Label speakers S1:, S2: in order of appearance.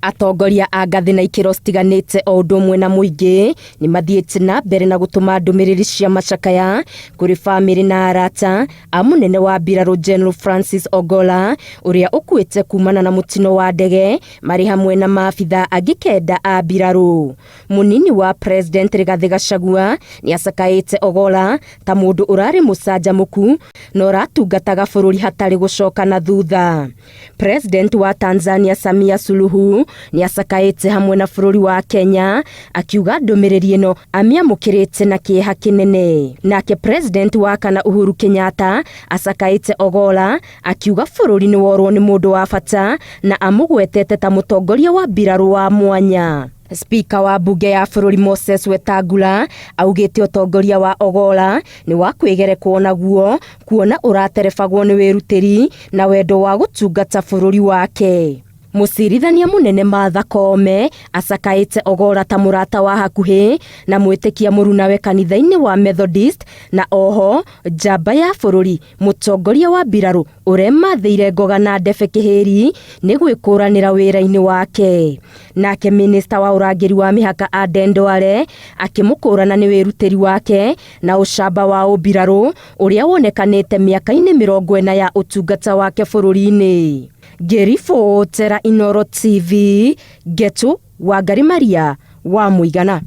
S1: Atongoria a ngathi na ikiro citiganite o undu umwe na muingi ni mathiite na mbere na gutuma ndumiriri cia macakaya kuri family na arata a munene wa mbirarũ General Francis Ogolla uria ukuite kumana na mutino wa ndege mari hamwe na maabitha angi kenda a mbirarũ. Munini wa President Rigathi Gachagua ni acakaite Ogolla ta mundu urari mucanjamuku no ratungataga bururi hatari gucoka na thutha. President wa Tanzania Samia Suluhu ni acakaite hamwe na bururi wa Kenya akiuga ndumiriri ino amiamukirite na kieha kinene. Nake President wa kana Uhuru Kenyatta acakaite Ogolla akiuga bururi ni worwo ni mundu wa bata na amugwetete ta mutongoria wa mbirarũ wa mwanya. Speaker wa bunge ya bururi Moses Wetangula augite utongoria wa Ogolla ni wa kwigerekwo naguo kuona uraterebagwo ni wirutiri na wendo wa gutungata bururi wake. Mucirithania munene Martha Koome acakaite Ogolla ta murata wa hakuhi na mwitikia murunawe kanitha-ini wa Methodist na oho njamba ya bururi mutongoria wa mbirarũ uremathire ngoga na ndebe kihiri ni gwikuranira wira-ini wake. Nake minister wa urangiri wa mihaka Aden Duale akimukurana ni wirutiri wake na ucamba wa umbirarũ uria wonekanite miaka-ini 40 ya utungata wake bururi-ini. Gerifo Tera Inoro TV Getu Wangari Maria wa Muigana.